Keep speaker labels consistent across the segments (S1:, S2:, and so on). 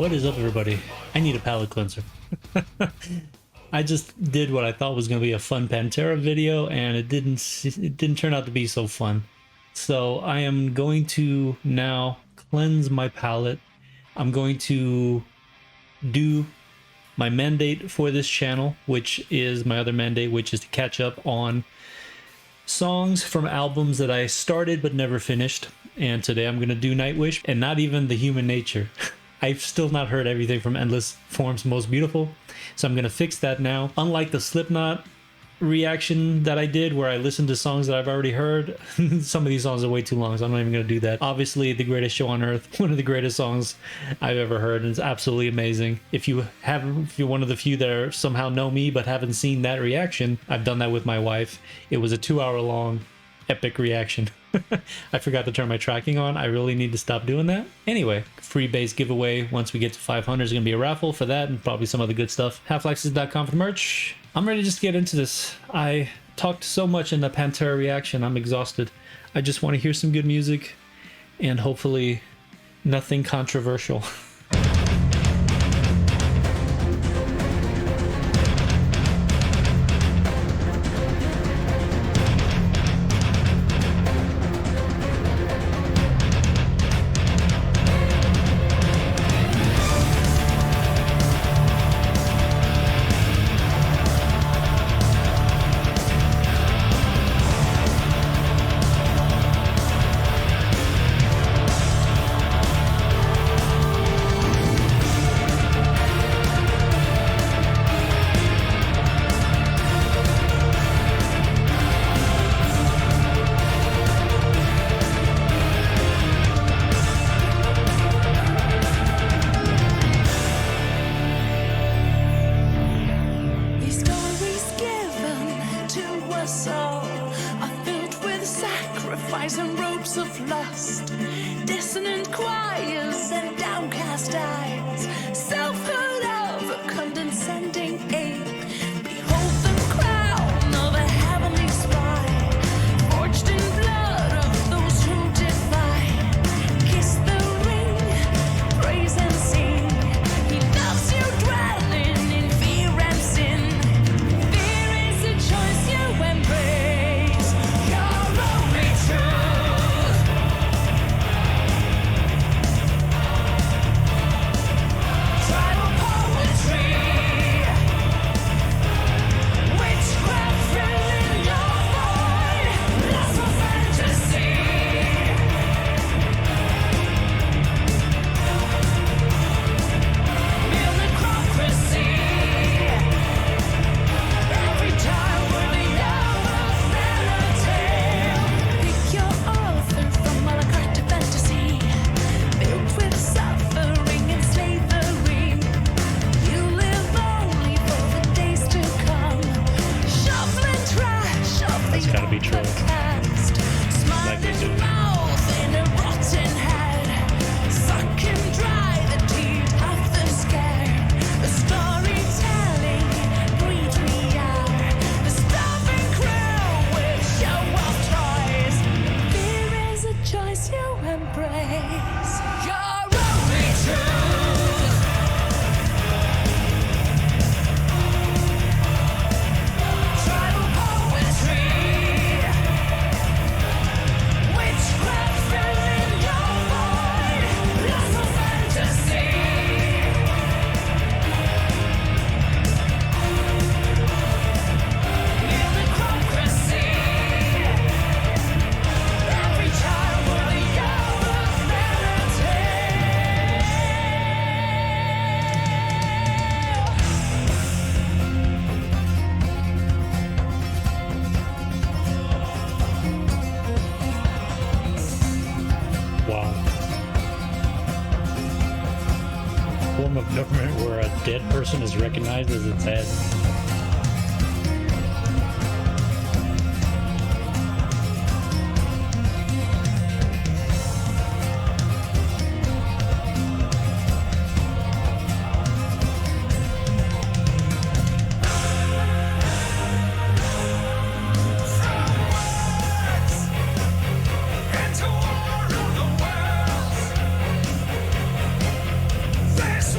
S1: What is up, everybody? I need a palate cleanser. I just did what I thought was going to be a fun Pantera video, and it didn't turn out to be so fun. So I am going to now cleanse my palate. I'm going to do my mandate for this channel, which is my other mandate, which is to catch up on songs from albums that I started but never finished. And today I'm going to do Nightwish, and not even the Human Nature. I've still not heard everything from Endless Form's Most Beautiful, so I'm going to fix that now. Unlike the Slipknot reaction that I did where I listened to songs that I've already heard, some of these songs are way too long, so I'm not even going to do that. Obviously, The Greatest Show on Earth, one of the greatest songs I've ever heard, and it's absolutely amazing. If you're one of the few that are somehow know me but haven't seen that reaction, I've done that with my wife. It was a 2-hour long epic reaction. I forgot to turn my tracking on. I really need to stop doing that. Anyway, free base giveaway once we get to 500 is going to be a raffle for that and probably some other good stuff. HalfLifeSistah.com for the merch. I'm ready to just get into this. I talked so much in the Pantera reaction. I'm exhausted. I just want to hear some good music and hopefully nothing controversial.
S2: And ropes of lust, dissonant choirs and downcast eyes, self-heard of a condescending ape. Behold the crown of a heavenly spy, forged in blood of those who defy. Kiss the ring, praise and sing. He loves you dwelling in fear and sin. Fear is a choice you embrace. You're only true.
S1: That's gotta be true. Like they do. Form of government where a dead person is recognized as its head.
S3: This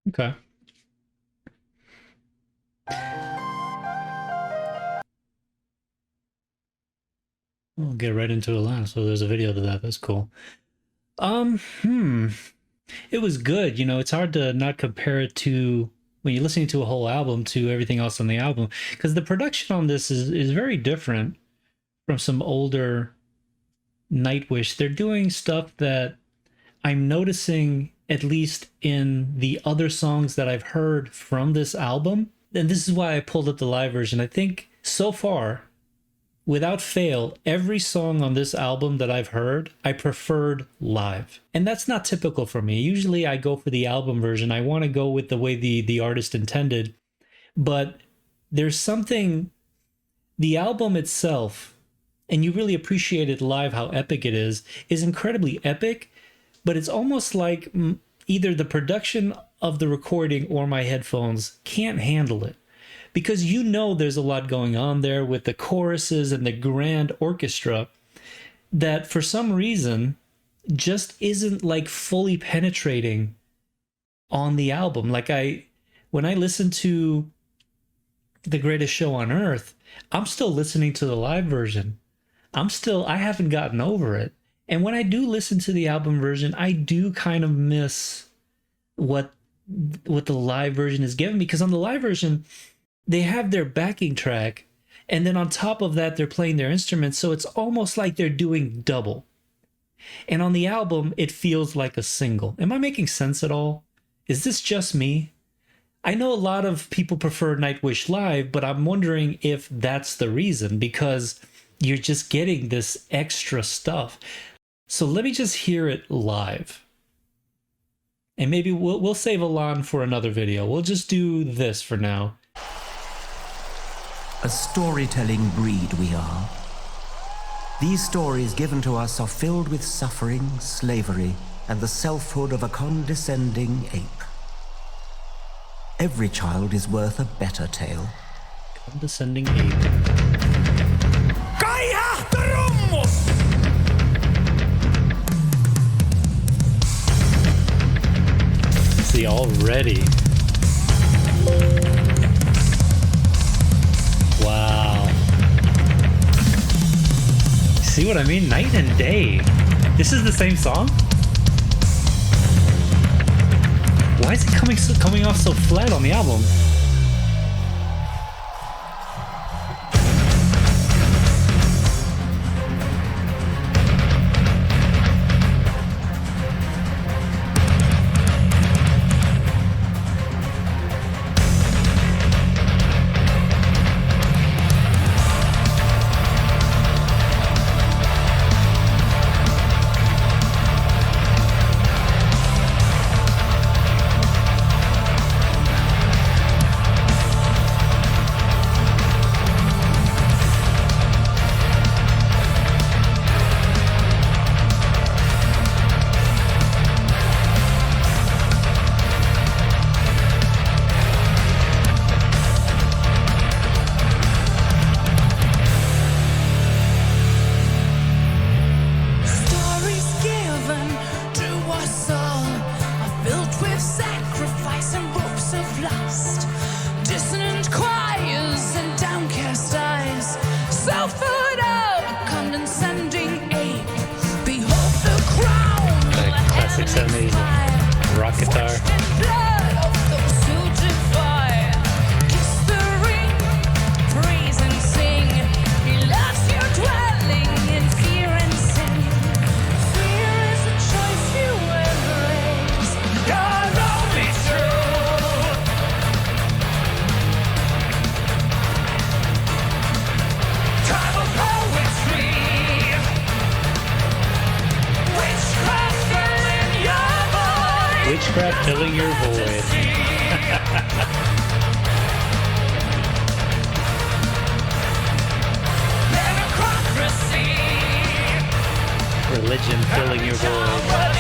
S1: Okay. We'll get right into it last. So there's a video to that. That's cool. It was good. You know, it's hard to not compare it to when you're listening to a whole album to everything else on the album, because the production on this is very different from some older Nightwish. They're doing stuff that I'm noticing, at least in the other songs that I've heard from this album. And this is why I pulled up the live version. I think so far, without fail, every song on this album that I've heard, I preferred live. And that's not typical for me. Usually I go for the album version. I want to go with the way the artist intended. But there's something, the album itself, and you really appreciate it live, how epic it is incredibly epic. But it's almost like either the production of the recording or my headphones can't handle it. Because you know there's a lot going on there with the choruses and the grand orchestra that for some reason just isn't like fully penetrating on the album. Like when I listen to The Greatest Show on Earth, I'm still listening to the live version. I haven't gotten over it. And when I do listen to the album version, I do kind of miss what the live version is giving me, because on the live version, they have their backing track, and then on top of that, they're playing their instruments, so it's almost like they're doing double. And on the album, it feels like a single. Am I making sense at all? Is this just me? I know a lot of people prefer Nightwish live, but I'm wondering if that's the reason, because you're just getting this extra stuff. So let me just hear it live. And maybe we'll save Alon for another video. We'll just do this for now.
S3: A storytelling breed we are. These stories given to us are filled with suffering, slavery, and the selfhood of a condescending ape. Every child is worth a better tale.
S1: Condescending ape. See, already. Wow. See what I mean? Night and day. This is the same song? Why is it coming off so flat on the album? Witchcraft filling your void. Religion filling your void.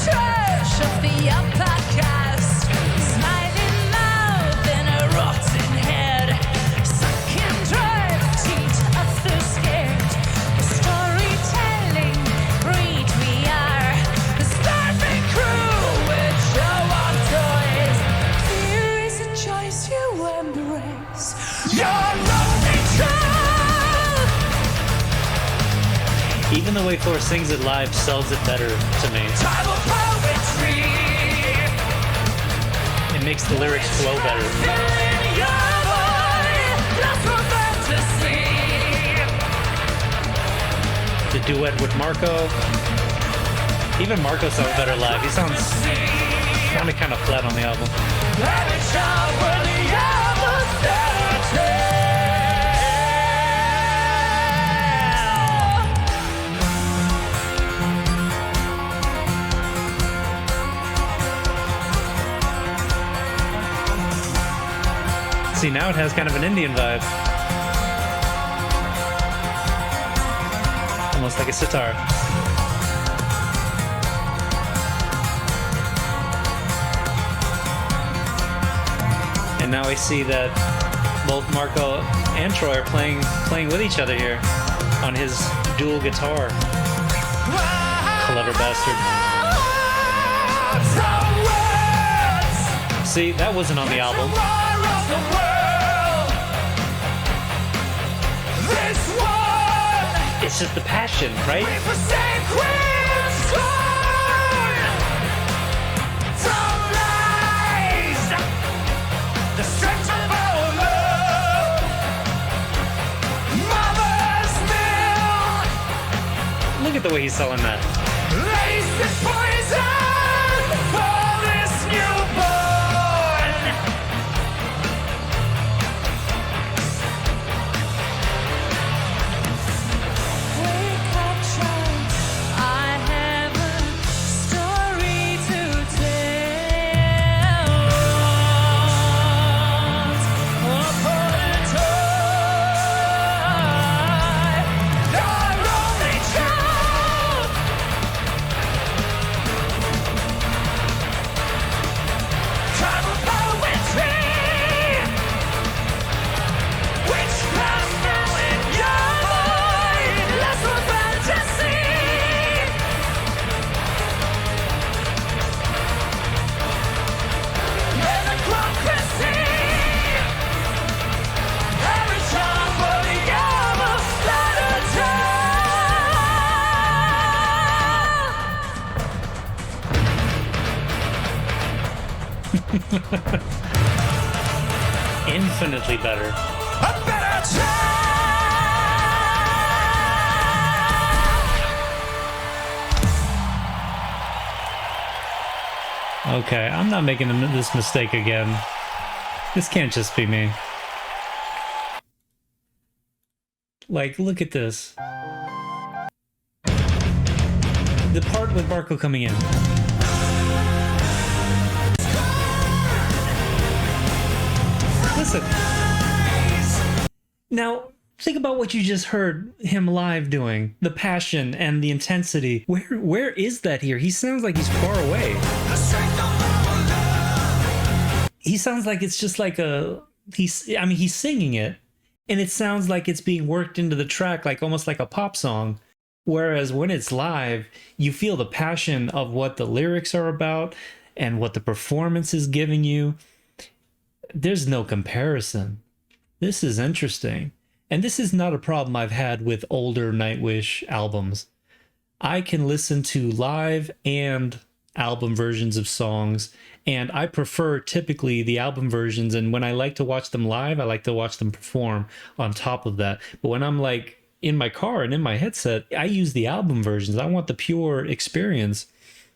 S2: Trash of the upper caste, smiling
S1: Even the way Thor sings it live sells it better to me. It makes the lyrics flow better. The duet with Marco. Even Marco sounds better live. He sounds kind of flat on the album. See, now it has kind of an Indian vibe. Almost like a sitar. And now I see that both Marco and Troy are playing with each other here on his dual guitar. Clever bastard. See, that wasn't on the album. It's just the passion, right? Look at the way he's selling that. Infinitely better. A better Okay, I'm not making this mistake again. This can't just be me. Like, look at this. The part with Marco coming in. Listen. Now, think about what you just heard him live doing. The passion and the intensity. Where is that here? He sounds like he's far away. He sounds like it's just like he's singing it, and it sounds like it's being worked into the track, like almost like a pop song. Whereas when it's live, you feel the passion of what the lyrics are about and what the performance is giving you. There's no comparison. This is interesting. And this is not a problem I've had with older Nightwish albums. I can listen to live and album versions of songs, and I prefer typically the album versions, and when I like to watch them live, I like to watch them perform on top of that. But when I'm like in my car and in my headset, I use the album versions. I want the pure experience.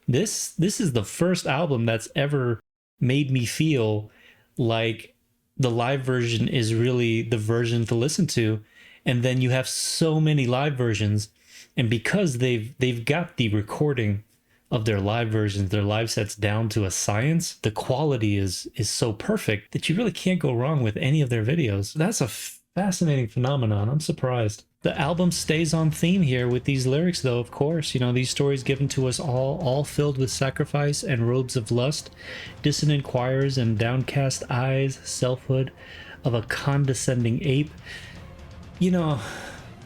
S1: This is the first album that's ever made me feel like the live version is really the version to listen to. And then you have so many live versions, and because they've got the recording of their live versions, their live sets down to a science, the quality is so perfect that you really can't go wrong with any of their videos. That's a fascinating phenomenon. I'm surprised. The album stays on theme here with these lyrics, though, of course. You know, these stories given to us all filled with sacrifice and robes of lust, dissonant choirs and downcast eyes, selfhood of a condescending ape. You know,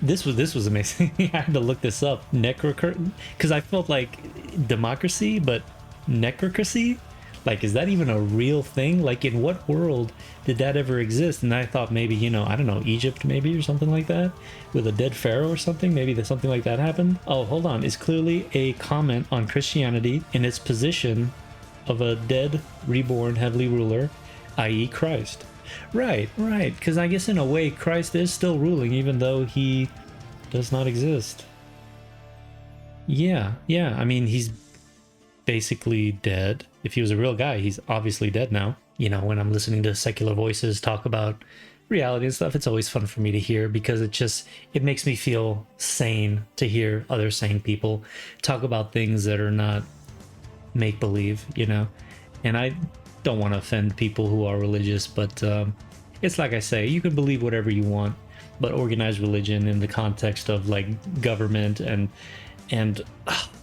S1: this was amazing. I had to look this up. Necrocurtain, because I felt like democracy, but necrocracy. Like, is that even a real thing? Like, in what world did that ever exist? And I thought maybe, you know, I don't know, Egypt maybe, or something like that, with a dead pharaoh or something. Maybe that something like that happened. Oh, hold on. It's clearly a comment on Christianity in its position of a dead, reborn heavenly ruler, i.e. Christ. Right. Because I guess in a way, Christ is still ruling, even though he does not exist. Yeah. I mean, he's basically dead. If he was a real guy, he's obviously dead now. You know, when I'm listening to secular voices talk about reality and stuff, it's always fun for me to hear, because it makes me feel sane to hear other sane people talk about things that are not make-believe, you know. And I don't want to offend people who are religious, but it's like I say, you can believe whatever you want, but organized religion in the context of like government and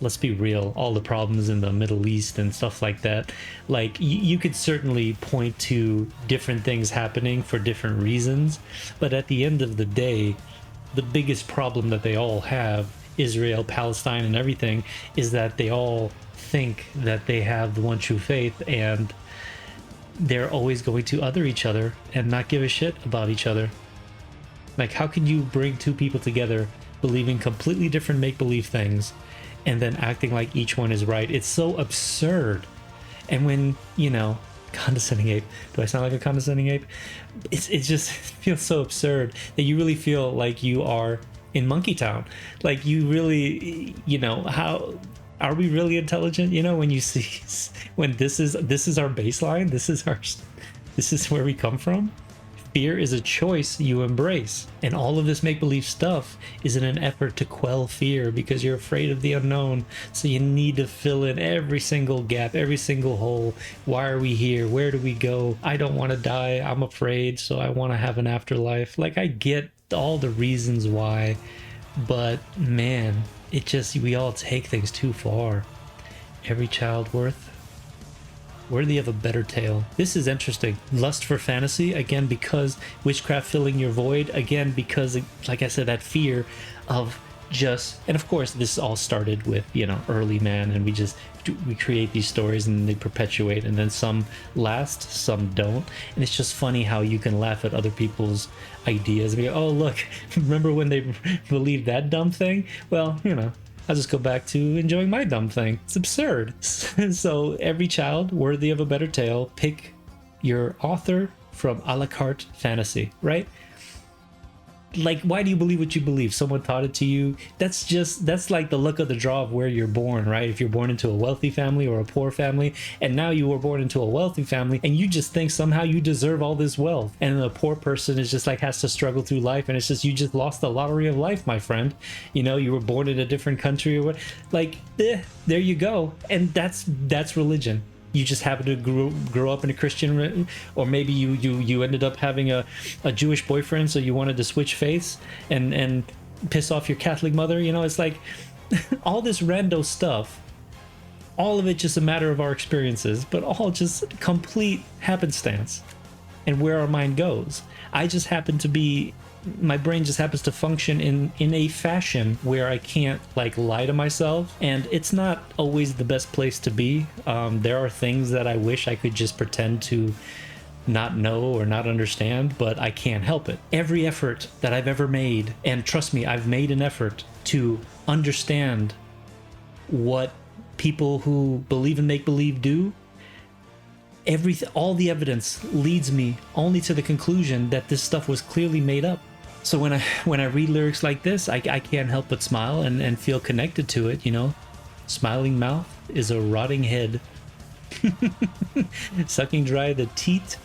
S1: let's be real, all the problems in the Middle East and stuff like that, like you could certainly point to different things happening for different reasons, but at the end of the day, the biggest problem that they all have, Israel, Palestine, and everything, is that they all think that they have the one true faith, and they're always going to other each other and not give a shit about each other. Like, how can you bring two people together believing completely different make-believe things and then acting like each one is right? It's so absurd. And when, you know, condescending ape, do I sound like a condescending ape? It just feels so absurd that you really feel like you are in Monkey Town. Like, you really, you know, how are we really intelligent? You know, when you see, when this is our baseline, this is where we come from. Fear is a choice you embrace, and all of this make-believe stuff is in an effort to quell fear, because you're afraid of the unknown, so you need to fill in every single gap, every single hole. Why are we here? Where do we go? I don't want to die, I'm afraid, so I want to have an afterlife. Like, I get all the reasons why, but man, it just, we all take things too far. Every child worthy of a better tale. This is interesting. Lust for fantasy, again, because witchcraft filling your void, again, because, like I said, that fear of just, and of course this all started with, you know, early man, and we create these stories and they perpetuate, and then some last, some don't, and it's just funny how you can laugh at other people's ideas and be, oh look, remember when they believed that dumb thing? Well, you know, I'll just go back to enjoying my dumb thing. It's absurd. So every child worthy of a better tale, pick your author from a la carte fantasy, right? Like, why do you believe what you believe? Someone taught it to you. That's like the luck of the draw of where you're born, right? If you're born into a wealthy family or a poor family, and now you were born into a wealthy family, and you just think somehow you deserve all this wealth, and the poor person is just like has to struggle through life, and it's just, you just lost the lottery of life, my friend. You know, you were born in a different country or what, like, there you go. And that's religion. You just happen to grow up in a Christian, or maybe you ended up having a Jewish boyfriend, so you wanted to switch faiths and piss off your Catholic mother. You know, it's like all this rando stuff, all of it just a matter of our experiences, but all just complete happenstance and where our mind goes. I just happen to be, my brain just happens to function in a fashion where I can't like lie to myself, and it's not always the best place to be. There are things that I wish I could just pretend to not know or not understand, but I can't help it. Every effort that I've ever made, and trust me, I've made an effort to understand what people who believe in make-believe do, all the evidence leads me only to the conclusion that this stuff was clearly made up. So when I read lyrics like this, I can't help but smile and feel connected to it, you know. Smiling mouth is a rotting head, sucking dry the teat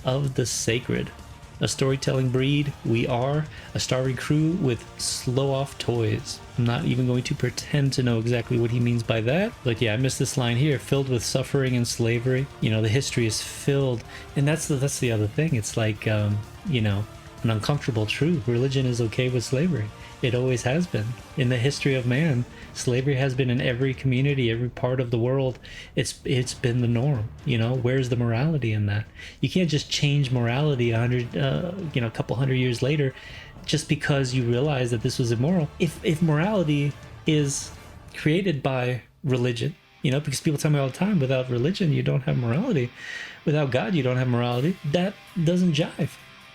S1: of the sacred. A storytelling breed we are, a starving crew with slow-off toys. I'm not even going to pretend to know exactly what he means by that, but yeah, I missed this line here, filled with suffering and slavery. You know, the history is filled, and that's the other thing. It's like, you know, an uncomfortable truth. Religion is okay with slavery. It always has been. In the history of man, slavery has been in every community, every part of the world. It's been the norm. You know, where's the morality in that? You can't just change morality a couple hundred years later just because you realize that this was immoral. If morality is created by religion, You know, because people tell me all the time, without religion, you don't have morality. Without God, you don't have morality. That doesn't jive.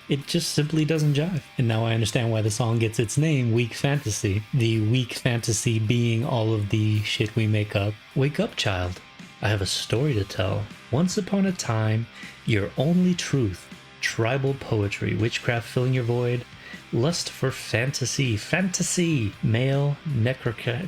S1: It just simply doesn't jive. And now I understand why the song gets its name, Weak Fantasy. The weak fantasy being all of the shit we make up. Wake up, child. I have a story to tell. Once upon a time, your only truth. Tribal poetry, witchcraft filling your void. Lust for fantasy. Fantasy. Male necrocat.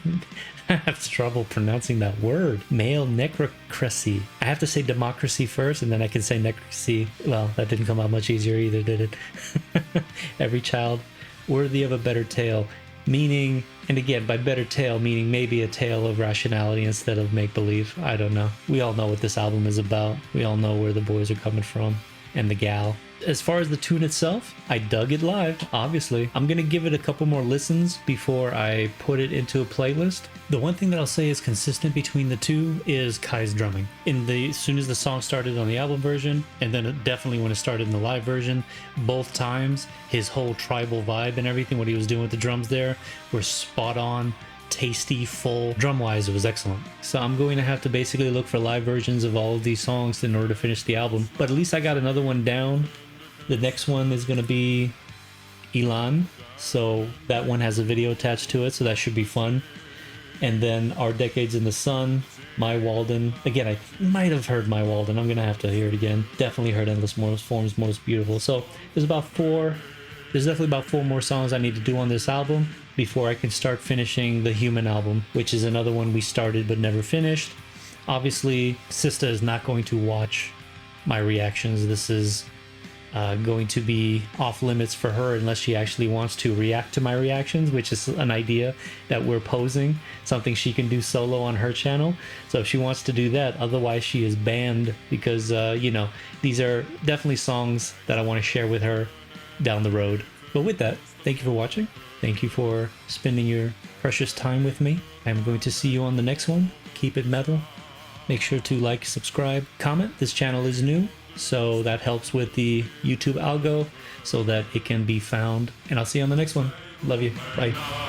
S1: I have trouble pronouncing that word. Male necrocracy. I have to say democracy first, and then I can say necracy. Well, that didn't come out much easier either, did it? Every child worthy of a better tale. Meaning, and again, by better tale, meaning maybe a tale of rationality instead of make-believe. I don't know. We all know what this album is about. We all know where the boys are coming from. And the gal. As far as the tune itself, I dug it live, obviously. I'm gonna give it a couple more listens before I put it into a playlist. The one thing that I'll say is consistent between the two is Kai's drumming. As soon as the song started on the album version, and then definitely when it started in the live version, both times, his whole tribal vibe and everything, what he was doing with the drums there, were spot on. Tasty, full. Drum wise, it was excellent. So I'm going to have to basically look for live versions of all of these songs in order to finish the album. But at least I got another one down. The next one is going to be Elan. So that one has a video attached to it, so that should be fun. And then Our Decades in the Sun, My Walden. Again, I might have heard My Walden. I'm going to have to hear it again. Definitely heard Endless Forms, Most Beautiful. So there's definitely about 4 more songs I need to do on this album before I can start finishing the Human album, which is another one we started but never finished. Obviously, Sistah is not going to watch my reactions. This is going to be off limits for her unless she actually wants to react to my reactions, which is an idea that we're posing, something she can do solo on her channel. So if she wants to do that, otherwise she is banned because, you know, these are definitely songs that I want to share with her down the road. But with that, thank you for watching. Thank you for spending your precious time with me. I'm going to see you on the next one. Keep it metal. Make sure to like, subscribe, comment. This channel is new, so that helps with the YouTube algo so that it can be found. And I'll see you on the next one. Love you. Bye.